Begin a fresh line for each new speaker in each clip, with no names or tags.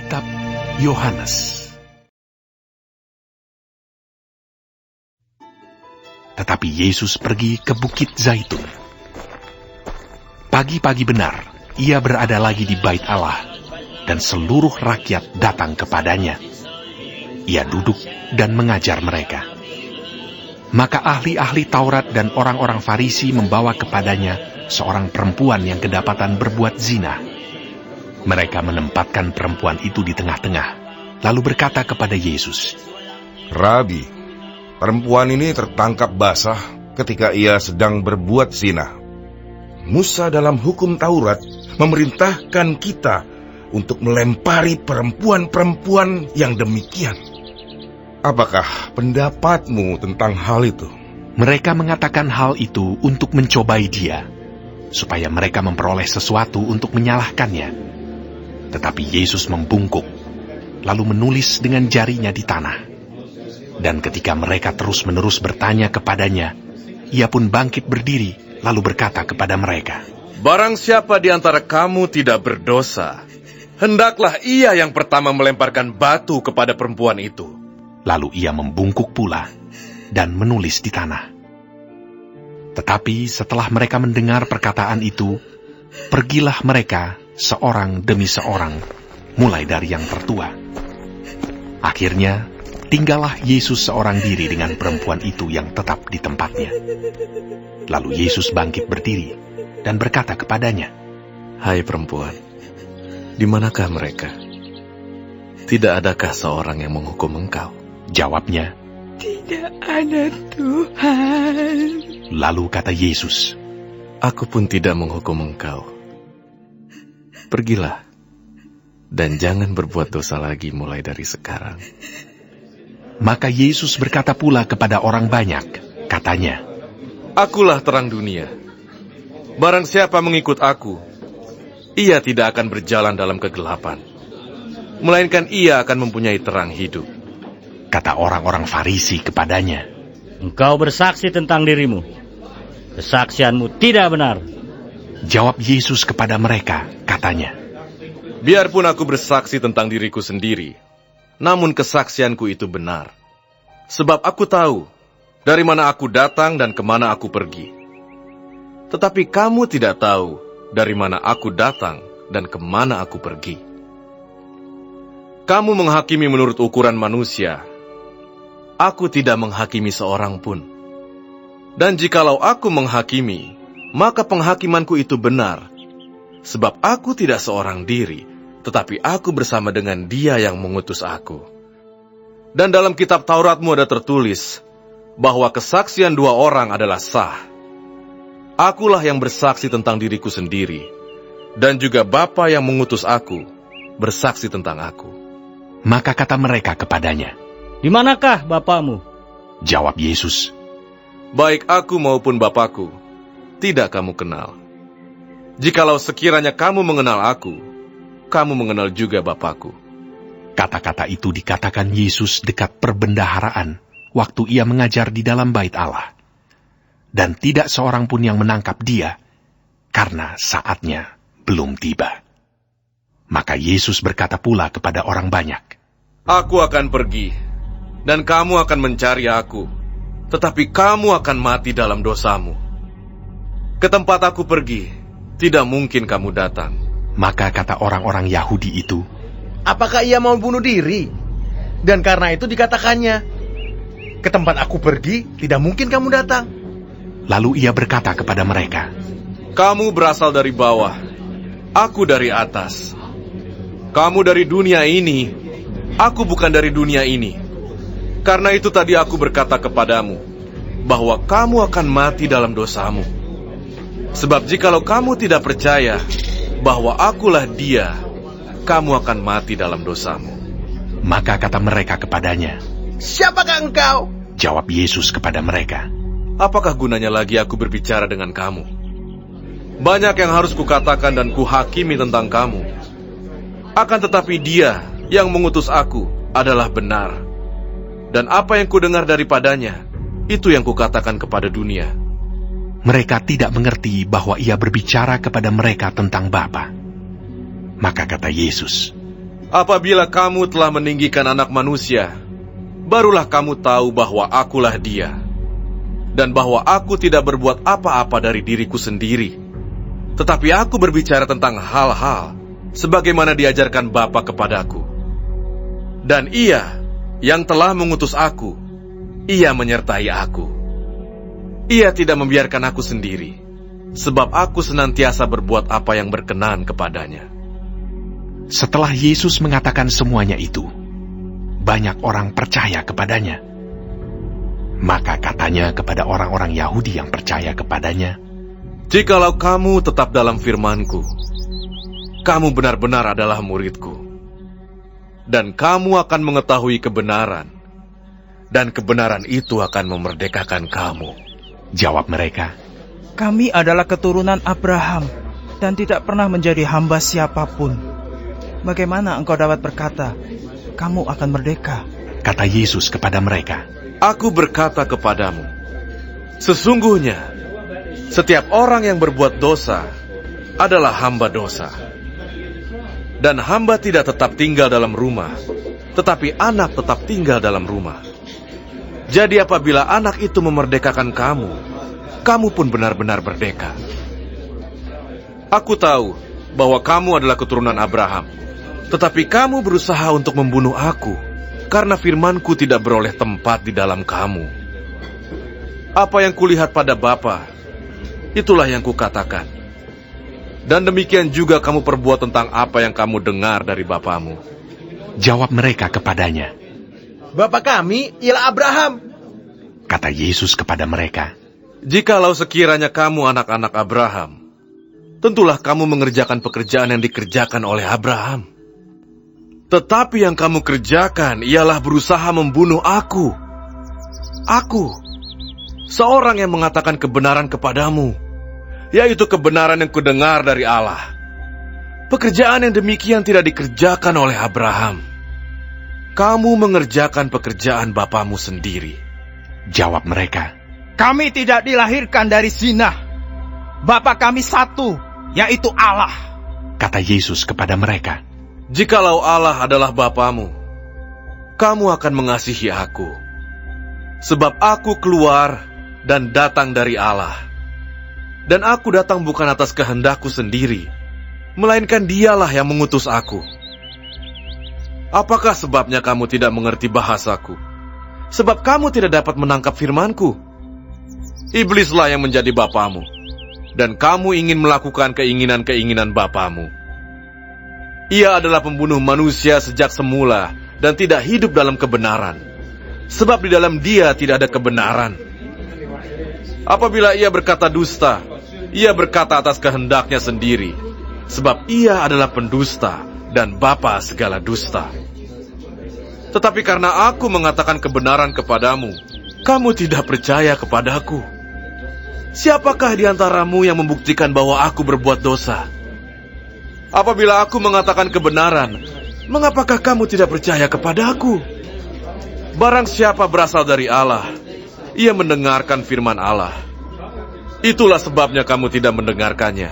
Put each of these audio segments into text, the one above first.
Alkitab Yohanes. Tetapi Yesus pergi ke Bukit Zaitun. Pagi-pagi benar, ia berada lagi di Bait Allah, dan seluruh rakyat datang kepadanya. Ia duduk dan mengajar mereka. Maka ahli-ahli Taurat dan orang-orang Farisi membawa kepadanya seorang perempuan yang kedapatan berbuat zina. Mereka menempatkan perempuan itu di tengah-tengah, lalu berkata kepada Yesus,
"Rabi, perempuan ini tertangkap basah ketika ia sedang berbuat zina. Musa dalam hukum Taurat memerintahkan kita untuk melempari perempuan-perempuan yang demikian. Apakah pendapatmu tentang hal itu?"
Mereka mengatakan hal itu untuk mencobai dia, supaya mereka memperoleh sesuatu untuk menyalahkannya. Tetapi Yesus membungkuk, lalu menulis dengan jarinya di tanah. Dan ketika mereka terus-menerus bertanya kepadanya, ia pun bangkit berdiri, lalu berkata kepada mereka,
"Barang siapa di antara kamu tidak berdosa, hendaklah ia yang pertama melemparkan batu kepada perempuan itu."
Lalu ia membungkuk pula dan menulis di tanah. Tetapi setelah mereka mendengar perkataan itu, pergilah mereka seorang demi seorang, mulai dari yang tertua. Akhirnya, tinggallah Yesus seorang diri dengan perempuan itu yang tetap di tempatnya. Lalu Yesus bangkit berdiri dan berkata kepadanya,
"Hai perempuan, di manakah mereka? Tidak adakah seorang yang menghukum engkau?"
Jawabnya,
"Tidak ada, Tuhan."
Lalu kata Yesus,
"Aku pun tidak menghukum engkau. Pergilah, dan jangan berbuat dosa lagi mulai dari sekarang."
Maka Yesus berkata pula kepada orang banyak, katanya,
"Akulah terang dunia. Barang siapa mengikut aku, ia tidak akan berjalan dalam kegelapan, melainkan ia akan mempunyai terang hidup."
Kata orang-orang Farisi kepadanya,
"Engkau bersaksi tentang dirimu. Kesaksianmu tidak benar."
Jawab Yesus kepada mereka, katanya,
"Biarpun aku bersaksi tentang diriku sendiri, namun kesaksianku itu benar. Sebab aku tahu dari mana aku datang dan kemana aku pergi. Tetapi kamu tidak tahu dari mana aku datang dan kemana aku pergi. Kamu menghakimi menurut ukuran manusia. Aku tidak menghakimi seorang pun. Dan jikalau aku menghakimi, maka penghakimanku itu benar. Sebab aku tidak seorang diri, tetapi aku bersama dengan Dia yang mengutus aku. Dan dalam kitab Tauratmu ada tertulis, bahwa kesaksian dua orang adalah sah. Akulah yang bersaksi tentang diriku sendiri, dan juga Bapa yang mengutus aku, bersaksi tentang aku."
Maka kata mereka kepadanya,
"Di manakah Bapamu?"
Jawab Yesus,
"Baik aku maupun Bapakku, tidak kamu kenal. Jikalau sekiranya kamu mengenal aku, kamu mengenal juga Bapakku."
Kata-kata itu dikatakan Yesus dekat perbendaharaan, waktu ia mengajar di dalam Bait Allah. Dan tidak seorang pun yang menangkap dia, karena saatnya belum tiba. Maka Yesus berkata pula kepada orang banyak,
"Aku akan pergi, dan kamu akan mencari aku, tetapi kamu akan mati dalam dosamu. Ke tempat aku pergi, tidak mungkin kamu datang."
Maka kata orang-orang Yahudi itu,
"Apakah ia mau bunuh diri? Dan karena itu dikatakannya, ke tempat aku pergi, tidak mungkin kamu datang."
Lalu ia berkata kepada mereka,
"Kamu berasal dari bawah, aku dari atas. Kamu dari dunia ini, aku bukan dari dunia ini. Karena itu tadi aku berkata kepadamu, bahwa kamu akan mati dalam dosamu. Sebab jikalau kamu tidak percaya bahwa akulah Dia, kamu akan mati dalam dosamu."
Maka kata mereka kepadanya,
"Siapakah engkau?"
Jawab Yesus kepada mereka,
"Apakah gunanya lagi aku berbicara dengan kamu? Banyak yang harus kukatakan dan kuhakimi tentang kamu. Akan tetapi Dia yang mengutus aku adalah benar. Dan apa yang kudengar daripadanya, itu yang kukatakan kepada dunia."
Mereka tidak mengerti bahwa ia berbicara kepada mereka tentang Bapa. Maka kata Yesus,
Apabila kamu telah meninggikan Anak Manusia, barulah kamu tahu bahwa akulah Dia, dan bahwa aku tidak berbuat apa-apa dari diriku sendiri, tetapi aku berbicara tentang hal-hal sebagaimana diajarkan Bapa kepadaku. Dan Ia yang telah mengutus aku, Ia menyertai aku. Ia tidak membiarkan aku sendiri, sebab aku senantiasa berbuat apa yang berkenan kepadanya.
Setelah Yesus mengatakan semuanya itu, banyak orang percaya kepadanya. Maka katanya kepada orang-orang Yahudi yang percaya kepadanya,
"Jikalau kamu tetap dalam firman-Ku, kamu benar-benar adalah murid-Ku, dan kamu akan mengetahui kebenaran, dan kebenaran itu akan memerdekakan kamu."
Jawab mereka,
"Kami adalah keturunan Abraham dan tidak pernah menjadi hamba siapapun. Bagaimana engkau dapat berkata, kamu akan merdeka?"
Kata Yesus kepada mereka,
"Aku berkata kepadamu, sesungguhnya setiap orang yang berbuat dosa adalah hamba dosa. Dan hamba tidak tetap tinggal dalam rumah, tetapi anak tetap tinggal dalam rumah. Jadi apabila anak itu memerdekakan kamu, kamu pun benar-benar merdeka. Aku tahu bahwa kamu adalah keturunan Abraham, tetapi kamu berusaha untuk membunuh aku, karena firman-Ku tidak beroleh tempat di dalam kamu. Apa yang kulihat pada Bapa, itulah yang kukatakan. Dan demikian juga kamu perbuat tentang apa yang kamu dengar dari bapamu."
Jawab mereka kepadanya,
Bapa kami ialah Abraham.
kata Yesus kepada mereka,
"Jikalau sekiranya kamu anak-anak Abraham, tentulah kamu mengerjakan pekerjaan yang dikerjakan oleh Abraham. Tetapi yang kamu kerjakan ialah berusaha membunuh aku. Aku, seorang yang mengatakan kebenaran kepadamu, yaitu kebenaran yang kudengar dari Allah. Pekerjaan yang demikian tidak dikerjakan oleh Abraham. Kamu mengerjakan pekerjaan bapamu sendiri."
Jawab mereka,
"Kami tidak dilahirkan dari zina. Bapa kami satu, yaitu Allah."
kata Yesus kepada mereka,
"Jikalau Allah adalah bapamu, kamu akan mengasihi aku. Sebab aku keluar dan datang dari Allah. Dan aku datang bukan atas kehendakku sendiri, melainkan Dialah yang mengutus aku. Apakah sebabnya kamu tidak mengerti bahasaku? Sebab kamu tidak dapat menangkap firman-Ku. Iblislah yang menjadi bapamu, dan kamu ingin melakukan keinginan-keinginan bapamu. Ia adalah pembunuh manusia sejak semula dan tidak hidup dalam kebenaran, sebab di dalam dia tidak ada kebenaran. Apabila ia berkata dusta, ia berkata atas kehendaknya sendiri, sebab ia adalah pendusta dan bapa segala dusta. Tetapi karena aku mengatakan kebenaran kepadamu, kamu tidak percaya kepadaku. Siapakah di antaramu yang membuktikan bahwa aku berbuat dosa? Apabila aku mengatakan kebenaran, mengapakah kamu tidak percaya kepadaku? Barang siapa berasal dari Allah, ia mendengarkan firman Allah. Itulah sebabnya kamu tidak mendengarkannya,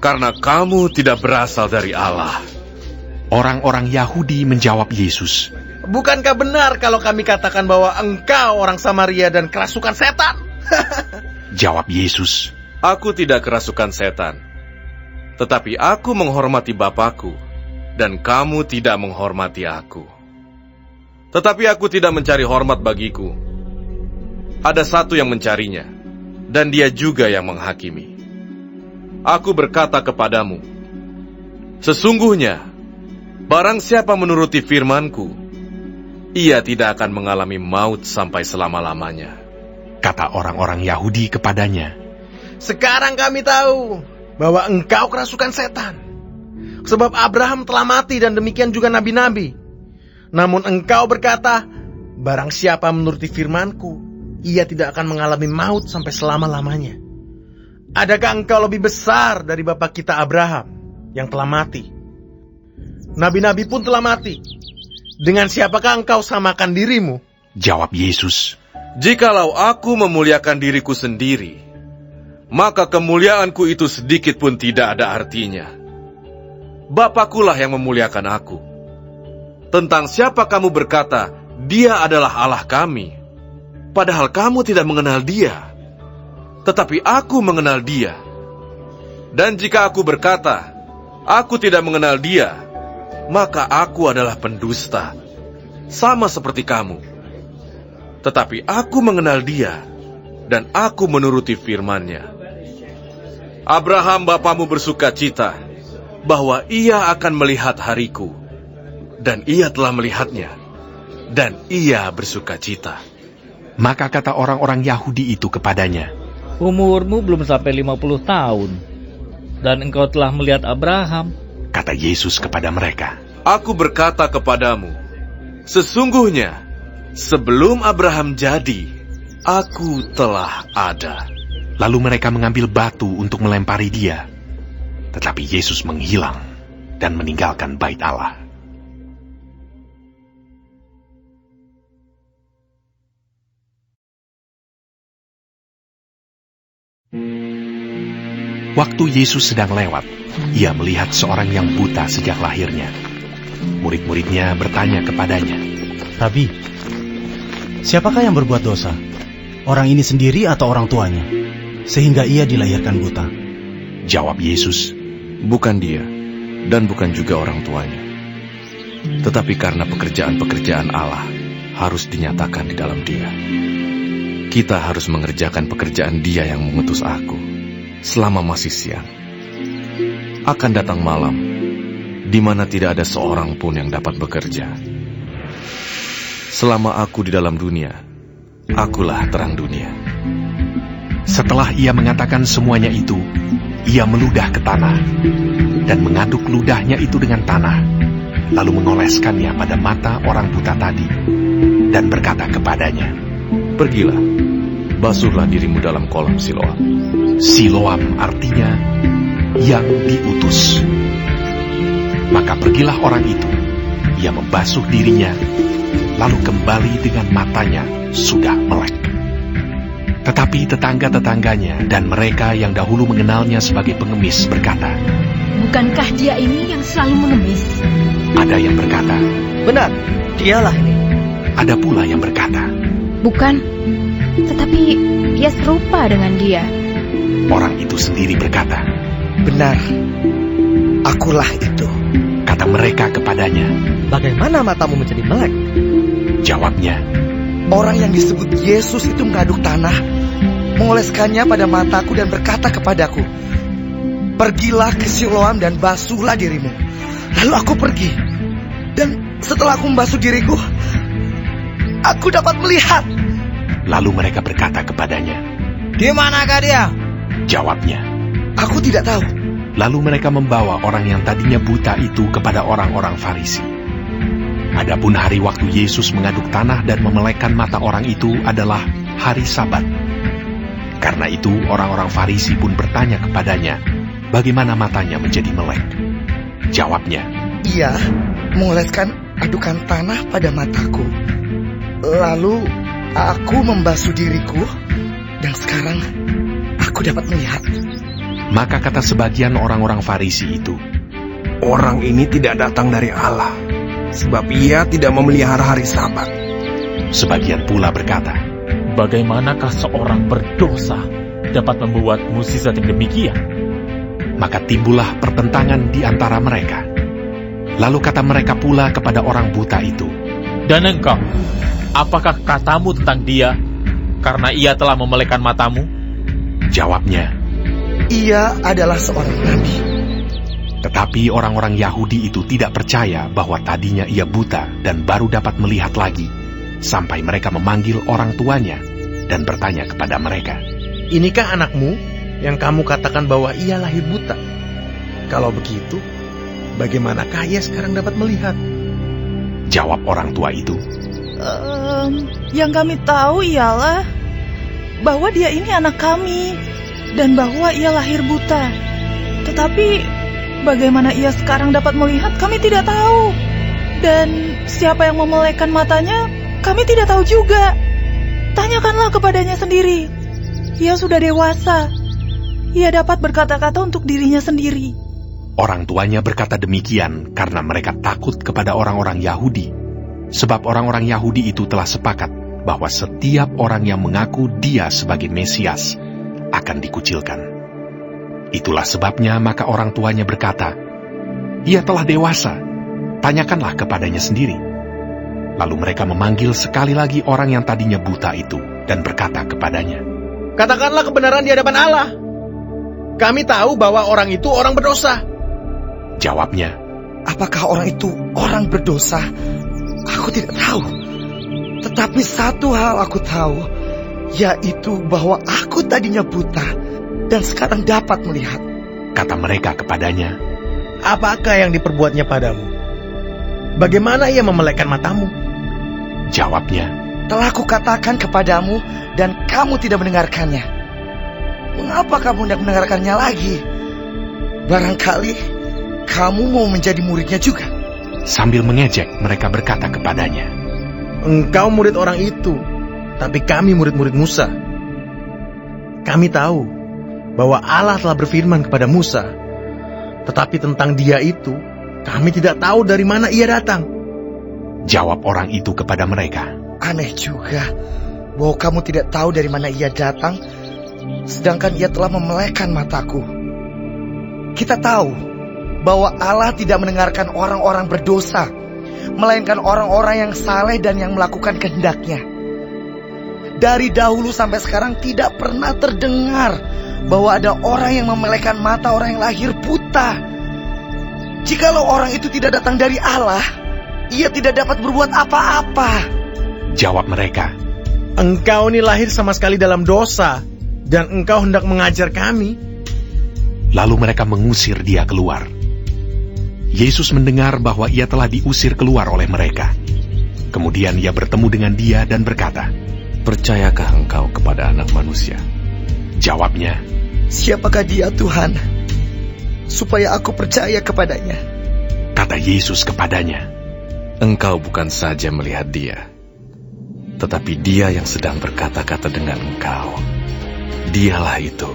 karena kamu tidak berasal dari Allah."
Orang-orang Yahudi menjawab Yesus,
Bukankah benar kalau kami katakan bahwa engkau orang Samaria dan kerasukan setan?
Jawab Yesus,
"Aku tidak kerasukan setan, tetapi aku menghormati Bapakku, dan kamu tidak menghormati aku. Tetapi aku tidak mencari hormat bagiku. Ada satu yang mencarinya, dan dia juga yang menghakimi. Aku berkata kepadamu, sesungguhnya, barang siapa menuruti firman-Ku, ia tidak akan mengalami maut sampai selama-lamanya."
kata orang-orang Yahudi kepadanya,
Sekarang kami tahu bahwa engkau kerasukan setan. Sebab Abraham telah mati dan demikian juga nabi-nabi. Namun engkau berkata, barang siapa menuruti firman-Ku, ia tidak akan mengalami maut sampai selama-lamanya. Adakah engkau lebih besar dari bapa kita Abraham yang telah mati? Nabi-nabi pun telah mati. Dengan siapakah engkau samakan dirimu?
Jawab Yesus,
"Jikalau aku memuliakan diriku sendiri, maka kemuliaanku itu sedikit pun tidak ada artinya. Bapakkulah yang memuliakan aku, tentang siapa kamu berkata, Dia adalah Allah kami, padahal kamu tidak mengenal Dia. Tetapi aku mengenal Dia. Dan jika aku berkata, aku tidak mengenal Dia, maka aku adalah pendusta, sama seperti kamu. Tetapi aku mengenal Dia, dan aku menuruti firman-Nya. Abraham bapamu bersuka cita bahwa ia akan melihat hariku, dan ia telah melihatnya, dan ia bersuka cita.
Maka kata orang-orang Yahudi itu kepadanya,
Umurmu belum sampai 50 tahun, dan engkau telah melihat Abraham.
Kata Yesus kepada mereka,
Aku berkata kepadamu, sesungguhnya sebelum Abraham jadi, aku telah ada.
Lalu mereka mengambil batu untuk melempari dia. Tetapi Yesus menghilang dan meninggalkan bait Allah. Waktu Yesus sedang lewat, ia melihat seorang yang buta sejak lahirnya. Murid-muridnya bertanya kepadanya,
Rabi, siapakah yang berbuat dosa? Orang ini sendiri atau orang tuanya? Sehingga ia dilahirkan buta.
Jawab Yesus,
Bukan dia, dan bukan juga orang tuanya. Tetapi karena pekerjaan-pekerjaan Allah harus dinyatakan di dalam dia. Kita harus mengerjakan pekerjaan Dia yang mengutus aku selama masih siang. Akan datang malam, di mana tidak ada seorang pun yang dapat bekerja. Selama aku di dalam dunia, akulah terang dunia.
Setelah ia mengatakan semuanya itu, ia meludah ke tanah dan mengaduk ludahnya itu dengan tanah, lalu mengoleskannya pada mata orang buta tadi dan berkata kepadanya,
Pergilah, basuhlah dirimu dalam kolam Siloam.
Siloam artinya yang diutus. Maka pergilah orang itu, ia membasuh dirinya, lalu kembali dengan matanya sudah melek. Tetapi tetangga-tetangganya dan mereka yang dahulu mengenalnya sebagai pengemis berkata,
Bukankah dia ini yang selalu mengemis?
Ada yang berkata,
Benar, dialah ini.
Ada pula yang berkata,
Bukan, tetapi dia serupa dengan dia.
Orang itu sendiri berkata,
Benar, akulah itu.
Kata mereka kepadanya,
Bagaimana matamu menjadi melek?
Jawabnya,
Orang yang disebut Yesus itu mengaduk tanah, mengoleskannya pada mataku dan berkata kepadaku, Pergilah ke Siloam dan basuhlah dirimu. Lalu aku pergi, dan setelah aku membasuh diriku, aku dapat melihat.
Lalu mereka berkata kepadanya,
Di manakah dia?
Jawabnya,
Aku tidak tahu.
lalu mereka membawa orang yang tadinya buta itu kepada orang-orang Farisi. Adapun hari waktu Yesus mengaduk tanah dan memelekkan mata orang itu adalah hari Sabat. Karena itu orang-orang Farisi pun bertanya kepadanya, bagaimana matanya menjadi melek? Jawabnya,
Ia mengoleskan adukan tanah pada mataku. Lalu aku membasuh diriku, dan sekarang aku dapat melihat.
maka kata sebagian orang-orang Farisi itu,
Orang ini tidak datang dari Allah, sebab ia tidak memelihara hari Sabat.
Sebagian pula berkata,
Bagaimanakah seorang berdosa dapat membuat mukjizat yang demikian?
Maka timbullah pertentangan di antara mereka. Lalu kata mereka pula kepada orang buta itu,
Dan engkau, apakah katamu tentang dia, karena ia telah memelekkan matamu?
Jawabnya,
Ia adalah seorang nabi.
tetapi orang-orang Yahudi itu tidak percaya bahwa tadinya ia buta dan baru dapat melihat lagi, sampai mereka memanggil orang tuanya dan bertanya kepada mereka,
Inikah anakmu yang kamu katakan bahwa ia lahir buta? Kalau begitu, bagaimanakah ia sekarang dapat melihat?
Jawab orang tua itu,
Yang kami tahu ialah bahwa dia ini anak kami dan bahwa ia lahir buta. Tetapi bagaimana ia sekarang dapat melihat, kami tidak tahu. Dan siapa yang memelekkan matanya, kami tidak tahu juga. Tanyakanlah kepadanya sendiri. Ia sudah dewasa. Ia dapat berkata-kata untuk dirinya sendiri.
Orang tuanya berkata demikian karena mereka takut kepada orang-orang Yahudi, sebab orang-orang Yahudi itu telah sepakat bahwa setiap orang yang mengaku dia sebagai Mesias akan dikucilkan. Itulah sebabnya maka orang tuanya berkata, "Ia telah dewasa, tanyakanlah kepadanya sendiri." Lalu mereka memanggil sekali lagi orang yang tadinya buta itu dan berkata kepadanya,
"Katakanlah kebenaran di hadapan Allah. Kami tahu bahwa orang itu orang berdosa."
Jawabnya,
"Apakah orang itu orang berdosa? Aku tidak tahu. Tetapi satu hal aku tahu, yaitu bahwa aku tadinya buta dan sekarang dapat melihat."
Kata mereka kepadanya,
"Apakah yang diperbuatnya padamu? Bagaimana ia memelekkan matamu?"
Jawabnya,
"Telah kukatakan kepadamu dan kamu tidak mendengarkannya. Mengapa kamu tidak mendengarkannya lagi? Barangkali kamu mau menjadi muridnya juga."
Sambil mengejek, mereka berkata kepadanya,
"Engkau murid orang itu, tapi kami murid-murid Musa. Kami tahu bahwa Allah telah berfirman kepada Musa, tetapi tentang dia itu, kami tidak tahu dari mana ia datang."
Jawab orang itu kepada mereka,
"Aneh juga bahwa kamu tidak tahu dari mana ia datang, sedangkan ia telah memelekkan mataku. Kita tahu bahwa Allah tidak mendengarkan orang-orang berdosa, melainkan orang-orang yang saleh dan yang melakukan kehendaknya. Dari dahulu sampai sekarang tidak pernah terdengar bahwa ada orang yang memelekkan mata orang yang lahir buta. Jikalau orang itu tidak datang dari Allah, ia tidak dapat berbuat apa-apa."
Jawab mereka,
"Engkau ini lahir sama sekali dalam dosa, dan engkau hendak mengajar kami?"
Lalu mereka mengusir dia keluar. Yesus mendengar bahwa ia telah diusir keluar oleh mereka. Kemudian ia bertemu dengan dia dan berkata,
"Percayakah engkau kepada Anak Manusia?"
Jawabnya,
"Siapakah dia, Tuhan, supaya aku percaya kepadanya?"
Kata Yesus kepadanya,
"Engkau bukan saja melihat dia, tetapi dia yang sedang berkata-kata dengan engkau. Dialah itu."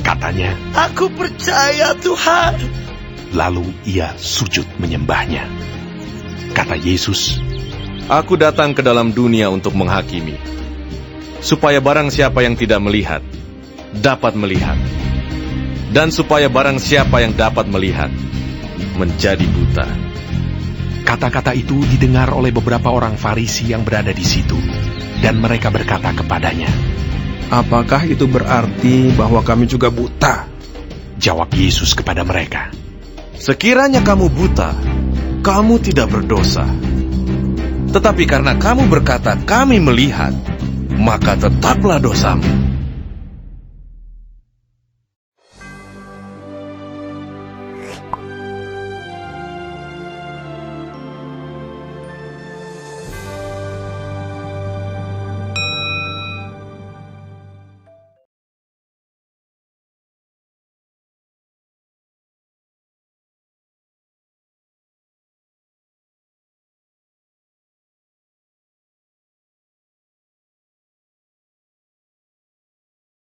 Katanya,
"Aku percaya, Tuhan."
Lalu ia sujud menyembahnya. Kata Yesus,
"Aku datang ke dalam dunia untuk menghakimi, supaya barang siapa yang tidak melihat, dapat melihat. Dan supaya barang siapa yang dapat melihat, menjadi buta."
Kata-kata itu didengar oleh beberapa orang Farisi yang berada di situ, dan mereka berkata kepadanya,
"Apakah itu berarti bahwa kami juga buta?"
Jawab Yesus kepada mereka,
"Sekiranya kamu buta, kamu tidak berdosa. Tetapi karena kamu berkata, 'Kami melihat,' maka tetaplah dosamu."